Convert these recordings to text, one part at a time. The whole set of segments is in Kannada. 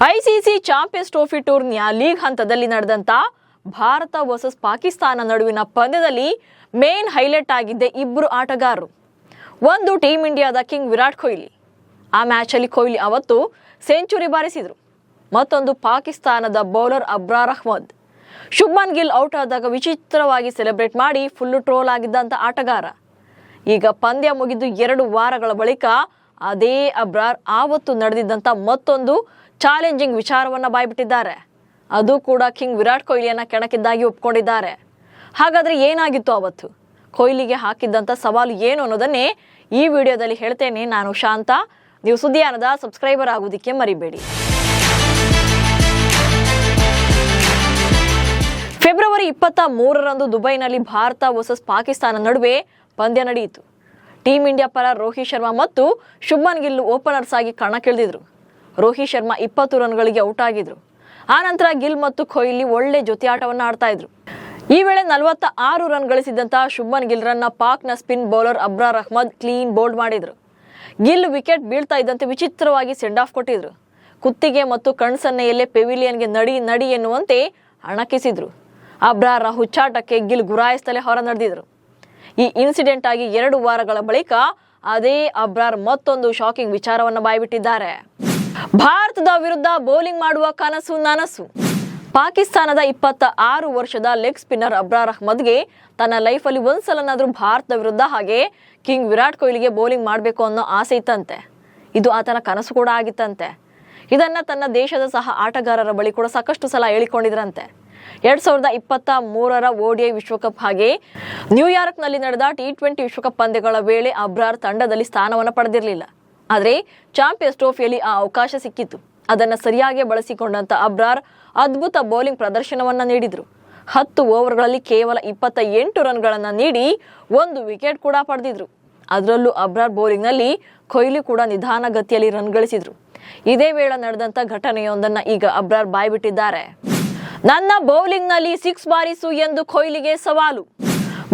ಐಸಿಸಿ ಚಾಂಪಿಯನ್ಸ್ ಟ್ರೋಫಿ ಟೂರ್ನಿಯ ಲೀಗ್ ಹಂತದಲ್ಲಿ ನಡೆದಂತ ಭಾರತ ವರ್ಸಸ್ ಪಾಕಿಸ್ತಾನ ನಡುವಿನ ಪಂದ್ಯದಲ್ಲಿ ಮೇನ್ ಹೈಲೈಟ್ ಆಗಿದ್ದೆ ಇಬ್ಬರು ಆಟಗಾರರು. ಒಂದು ಟೀಮ್ ಇಂಡಿಯಾದ ಕಿಂಗ್ ವಿರಾಟ್ ಕೊಹ್ಲಿ. ಆ ಮ್ಯಾಚಲ್ಲಿ ಕೊಹ್ಲಿ ಅವತ್ತು ಸೆಂಚುರಿ ಬಾರಿಸಿದ್ರು. ಮತ್ತೊಂದು ಪಾಕಿಸ್ತಾನದ ಬೌಲರ್ ಅಬ್ರಾರ್ ಅಹ್ಮದ್. ಶುಭ್ಮನ್ ಗಿಲ್ ಔಟ್ ಆದಾಗ ವಿಚಿತ್ರವಾಗಿ ಸೆಲೆಬ್ರೇಟ್ ಮಾಡಿ ಫುಲ್ ಟ್ರೋಲ್ ಆಗಿದ್ದಂತ ಆಟಗಾರ. ಈಗ ಪಂದ್ಯ ಮುಗಿದು 2 ವಾರಗಳ ಬಳಿಕ ಅದೇ ಅಬ್ರಾರ್ ಆವತ್ತು ನಡೆದಿದ್ದಂತ ಮತ್ತೊಂದು ಚಾಲೆಂಜಿಂಗ್ ವಿಚಾರವನ್ನ ಬಾಯ್ಬಿಟ್ಟಿದ್ದಾರೆ. ಅದು ಕೂಡ ಕಿಂಗ್ ವಿರಾಟ್ ಕೊಹ್ಲಿಯನ್ನ ಕೆಣಕಿದ್ದಾಗಿ ಒಪ್ಕೊಂಡಿದ್ದಾರೆ. ಹಾಗಾದ್ರೆ ಏನಾಗಿತ್ತು ಅವತ್ತು? ಕೊಹ್ಲಿಗೆ ಹಾಕಿದ್ದಂತ ಸವಾಲು ಏನು ಅನ್ನೋದನ್ನೇ ಈ ವಿಡಿಯೋದಲ್ಲಿ ಹೇಳ್ತೇನೆ. ನಾನು ಶಾಂತ. ನೀವು ಸುದ್ದಿಯಾನದ ಸಬ್ಸ್ಕ್ರೈಬರ್ ಆಗೋದಕ್ಕೆ ಮರಿಬೇಡಿ. ಫೆಬ್ರವರಿ 23ರಂದು ದುಬೈನಲ್ಲಿ ಭಾರತ ವರ್ಸಸ್ ಪಾಕಿಸ್ತಾನ ನಡುವೆ ಪಂದ್ಯ ನಡೆಯಿತು. ಟೀಮ್ ಇಂಡಿಯಾ ಪರ ರೋಹಿತ್ ಶರ್ಮಾ ಮತ್ತು ಶುಭ್ಮನ್ ಗಿಲ್ ಓಪನರ್ಸ್ ಆಗಿ ಕಣಕ್ಕಿಳಿದಿದ್ರು. ರೋಹಿತ್ ಶರ್ಮಾ 20 ರನ್ಗಳಿಗೆ ಔಟ್ ಆಗಿದ್ರು. ಆ ನಂತರ ಗಿಲ್ ಮತ್ತು ಕೊಹ್ಲಿ ಒಳ್ಳೆ ಜೊತೆಯಾಟವನ್ನು ಆಡ್ತಾ ಇದ್ರು. ಈ ವೇಳೆ 46 ರನ್ ಗಳಿಸಿದಂತಹ ಶುಭ್ಮನ್ ಗಿಲ್ ರನ್ನ ಪಾಕ್ನ spin bowler Abrar Ahmed clean bowled ಮಾಡಿದ್ರು. ಗಿಲ್ ವಿಕೆಟ್ ಬೀಳ್ತಾ ಇದ್ದಂತೆ ವಿಚಿತ್ರವಾಗಿ ಸೆಂಡ್ ಆಫ್ ಕೊಟ್ಟಿದ್ರು. ಕುತ್ತಿಗೆ ಮತ್ತು ಕಣ್ಸನ್ನೆಯಲ್ಲೇ ಪೆವಿಲಿಯನ್ಗೆ ನಡಿ ಎನ್ನುವಂತೆ ಅಣಕಿಸಿದ್ರು. ಅಬ್ರಾರ ಹುಚ್ಚಾಟಕ್ಕೆ ಗಿಲ್ ಗುರಾಯಿಸ್ತಲೇ ಹೊರ ನಡೆದಿದ್ರು. ಈ ಇನ್ಸಿಡೆಂಟ್ ಆಗಿ 2 ವಾರಗಳ ಬಳಿಕ ಅದೇ ಅಬ್ರಾರ್ ಮತ್ತೊಂದು ಶಾಕಿಂಗ್ ವಿಚಾರವನ್ನು ಬಾಯ್ಬಿಟ್ಟಿದ್ದಾರೆ. ಭಾರತದ ವಿರುದ್ಧ ಬೌಲಿಂಗ್ ಮಾಡುವ ಕನಸು ನನಸು. ಪಾಕಿಸ್ತಾನದ 26 ವರ್ಷದ ಲೆಗ್ ಸ್ಪಿನ್ನರ್ ಅಬ್ರಾರ್ ಅಹ್ಮದ್ಗೆ ತನ್ನ ಲೈಫಲ್ಲಿ ಒಂದ್ಸಲನಾದ್ರೂ ಭಾರತದ ವಿರುದ್ಧ ಹಾಗೆ ಕಿಂಗ್ ವಿರಾಟ್ ಕೊಹ್ಲಿಗೆ ಬೌಲಿಂಗ್ ಮಾಡಬೇಕು ಅನ್ನೋ ಆಸೆ ಇತ್ತಂತೆ. ಇದು ಆತನ ಕನಸು ಕೂಡ ಆಗಿತ್ತಂತೆ. ಇದನ್ನ ತನ್ನ ದೇಶದ ಸಹ ಆಟಗಾರರ ಬಳಿ ಕೂಡ ಸಾಕಷ್ಟು ಸಲ ಹೇಳಿಕೊಂಡಿದ್ರಂತೆ. 2023ರ ODI ವಿಶ್ವಕಪ್ ಹಾಗೆ ನ್ಯೂಯಾರ್ಕ್ನಲ್ಲಿ ನಡೆದ T20 ವಿಶ್ವಕಪ್ ಪಂದ್ಯಗಳ ವೇಳೆ ಅಬ್ರಾರ್ ತಂಡದಲ್ಲಿ ಸ್ಥಾನವನ್ನು ಪಡೆದಿರಲಿಲ್ಲ. ಆದರೆ ಚಾಂಪಿಯನ್ಸ್ ಟ್ರೋಫಿಯಲ್ಲಿ ಆ ಅವಕಾಶ ಸಿಕ್ಕಿತ್ತು. ಅದನ್ನ ಸರಿಯಾಗಿ ಬಳಸಿಕೊಂಡಂತ ಅಬ್ರಾರ್ ಅದ್ಭುತ ಬೌಲಿಂಗ್ ಪ್ರದರ್ಶನವನ್ನ ನೀಡಿದ್ರು. 10 ಓವರ್ಗಳಲ್ಲಿ ಕೇವಲ 28 ರನ್ಗಳನ್ನ ನೀಡಿ 1 ವಿಕೆಟ್ ಕೂಡ ಪಡೆದಿದ್ರು. ಅದರಲ್ಲೂ ಅಬ್ರಾರ್ ಬೌಲಿಂಗ್ ನಲ್ಲಿ ಕೊಹ್ಲಿ ಕೂಡ ನಿಧಾನ ಗತಿಯಲ್ಲಿ ರನ್ ಗಳಿಸಿದ್ರು. ಇದೇ ವೇಳೆ ನಡೆದಂತ ಘಟನೆಯೊಂದನ್ನ ಈಗ ಅಬ್ರಾರ್ ಬಾಯ್ಬಿಟ್ಟಿದ್ದಾರೆ. ನನ್ನ ಬೌಲಿಂಗ್ ನಲ್ಲಿ 6 ಬಾರಿಸು ಎಂದು ಕೊಹ್ಲಿಗೆ ಸವಾಲು.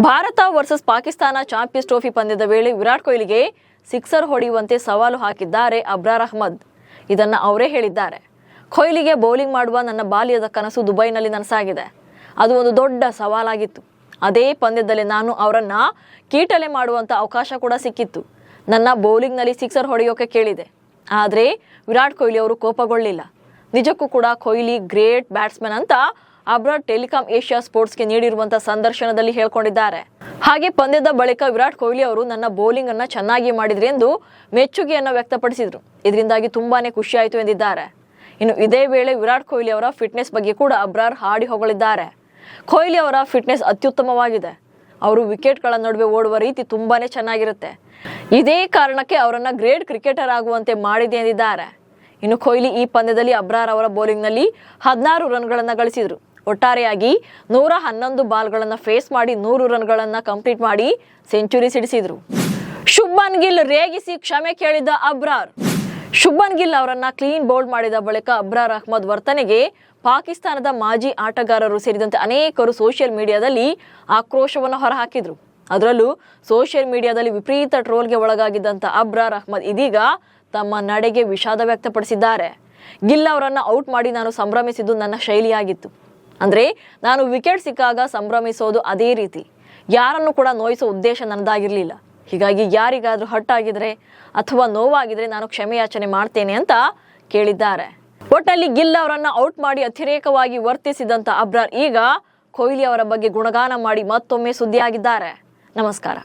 Bharat versus Pakistan champions trophy ಪಂದ್ಯದ ವೇಳೆ ವಿರಾಟ್ ಕೊಹ್ಲಿಗೆ ಸಿಕ್ಸರ್ ಹೊಡೆಯುವಂತೆ ಸವಾಲು ಹಾಕಿದ್ದಾರೆ ಅಬ್ರಾರ್ ಅಹ್ಮದ್. ಇದನ್ನ ಅವರೇ ಹೇಳಿದ್ದಾರೆ. ಕೊಹ್ಲಿಗೆ ಬೌಲಿಂಗ್ ಮಾಡುವ ನನ್ನ ಬಾಲ್ಯದ ಕನಸು ದುಬೈನಲ್ಲಿ ನನಸಾಗಿದೆ. ಅದು ಒಂದು ದೊಡ್ಡ ಸವಾಲಾಗಿತ್ತು. ಅದೇ ಪಂದ್ಯದಲ್ಲಿ ನಾನು ಅವರನ್ನ ಕೀಟಲೆ ಮಾಡುವಂತ ಅವಕಾಶ ಕೂಡ ಸಿಕ್ಕಿತ್ತು. ನನ್ನ ಬೌಲಿಂಗ್ ನಲ್ಲಿ ಸಿಕ್ಸರ್ ಹೊಡೆಯೋಕೆ ಕೇಳಿದೆ. ಆದ್ರೆ ವಿರಾಟ್ ಕೊಹ್ಲಿ ಅವರು ಕೋಪಗೊಳ್ಳಿಲ್ಲ. ನಿಜಕ್ಕೂ ಕೂಡ ಕೊಹ್ಲಿ ಗ್ರೇಟ್ ಬ್ಯಾಟ್ಸ್ಮನ್ ಅಂತ ಅಬ್ರಾರ್ ಟೆಲಿಕಾಂ ಏಷ್ಯಾ ಸ್ಪೋರ್ಟ್ಸ್ಗೆ ನೀಡಿರುವಂತಹ ಸಂದರ್ಶನದಲ್ಲಿ ಹೇಳ್ಕೊಂಡಿದ್ದಾರೆ. ಹಾಗೆ ಪಂದ್ಯದ ಬಳಿಕ ವಿರಾಟ್ ಕೊಹ್ಲಿ ಅವರು ನನ್ನ ಬೌಲಿಂಗ್ ಅನ್ನ ಚೆನ್ನಾಗಿ ಮಾಡಿದ್ರಿ ಎಂದು ಮೆಚ್ಚುಗೆಯನ್ನ ವ್ಯಕ್ತಪಡಿಸಿದ್ರು. ಇದರಿಂದಾಗಿ ತುಂಬಾನೇ ಖುಷಿ ಆಯಿತು ಎಂದಿದ್ದಾರೆ. ಇನ್ನು ಇದೇ ವೇಳೆ ವಿರಾಟ್ ಕೊಹ್ಲಿ ಅವರ ಫಿಟ್ನೆಸ್ ಬಗ್ಗೆ ಕೂಡ ಅಬ್ರಾರ್ ಹಾಡಿ ಹೊಗಳಿದ್ದಾರೆ. ಕೊಹ್ಲಿ ಅವರ ಫಿಟ್ನೆಸ್ ಅತ್ಯುತ್ತಮವಾಗಿದೆ. ಅವರು ವಿಕೆಟ್ಗಳ ನಡುವೆ ಓಡುವ ರೀತಿ ತುಂಬಾನೇ ಚೆನ್ನಾಗಿರುತ್ತೆ. ಇದೇ ಕಾರಣಕ್ಕೆ ಅವರನ್ನ ಗ್ರೇಟ್ ಕ್ರಿಕೆಟರ್ ಆಗುವಂತೆ ಮಾಡಿದೆ ಎಂದಿದ್ದಾರೆ. ಇನ್ನು ಕೊಹ್ಲಿ ಈ ಪಂದ್ಯದಲ್ಲಿ ಅಬ್ರಾರ್ ಅವರ ಬೌಲಿಂಗ್ ನಲ್ಲಿ 16 ರನ್ಗಳನ್ನ ಗಳಿಸಿದ್ರು. ಒಟ್ಟಾರೆಯಾಗಿ 111 ಬಾಲ್ಗಳನ್ನ ಫೇಸ್ ಮಾಡಿ 100 ರನ್ಗಳನ್ನ ಕಂಪ್ಲೀಟ್ ಮಾಡಿ ಸೆಂಚುರಿ ಸಿಡಿಸಿದ್ರು. ಶುಭ್ಮನ್ ಗಿಲ್ ರೇಗಿಸಿ ಕ್ಷಮೆ ಕೇಳಿದ ಅಬ್ರಾರ್. ಶುಭ್ಮನ್ ಗಿಲ್ ಅವರನ್ನ ಕ್ಲೀನ್ ಬೌಲ್ಡ್ ಮಾಡಿದ ಬಳಿಕ ಅಬ್ರಾರ್ ಅಹ್ಮದ್ ವರ್ತನೆಗೆ ಪಾಕಿಸ್ತಾನದ ಮಾಜಿ ಆಟಗಾರರು ಸೇರಿದಂತೆ ಅನೇಕರು ಸೋಷಿಯಲ್ ಮೀಡಿಯಾದಲ್ಲಿ ಆಕ್ರೋಶವನ್ನು ಹೊರಹಾಕಿದ್ರು. ಅದರಲ್ಲೂ ಸೋಷಿಯಲ್ ಮೀಡಿಯಾದಲ್ಲಿ ವಿಪರೀತ ಟ್ರೋಲ್ಗೆ ಒಳಗಾಗಿದ್ದಂತ ಅಬ್ರಾರ್ ಅಹ್ಮದ್ ಇದೀಗ ತಮ್ಮ ನಡೆಗೆ ವಿಷಾದ ವ್ಯಕ್ತಪಡಿಸಿದ್ದಾರೆ. ಗಿಲ್ ಅವರನ್ನ ಔಟ್ ಮಾಡಿ ನಾನು ಸಂಭ್ರಮಿಸಿದ್ದು ನನ್ನ ಶೈಲಿಯಾಗಿತ್ತು. ಅಂದ್ರೆ ನಾನು ವಿಕೆಟ್ ಸಿಕ್ಕಾಗ ಸಂಭ್ರಮಿಸೋದು ಅದೇ ರೀತಿ. ಯಾರನ್ನು ಕೂಡ ನೋಯಿಸೋ ಉದ್ದೇಶ ನನ್ನದಾಗಿರ್ಲಿಲ್ಲ. ಹೀಗಾಗಿ ಯಾರಿಗಾದ್ರೂ ಹಟ್ಟಾಗಿದ್ರೆ ಅಥವಾ ನೋವಾಗಿದ್ರೆ ನಾನು ಕ್ಷಮೆಯಾಚನೆ ಮಾಡ್ತೇನೆ ಅಂತ ಕೇಳಿದ್ದಾರೆ. ಒಟ್ಟಲ್ಲಿ ಗಿಲ್ ಅವರನ್ನ ಔಟ್ ಮಾಡಿ ಅತಿರೇಕವಾಗಿ ವರ್ತಿಸಿದಂತ ಅಬ್ರಾರ್ ಈಗ ಕೊಹ್ಲಿ ಅವರ ಬಗ್ಗೆ ಗುಣಗಾನ ಮಾಡಿ ಮತ್ತೊಮ್ಮೆ ಸುದ್ದಿಯಾಗಿದ್ದಾರೆ. ನಮಸ್ಕಾರ.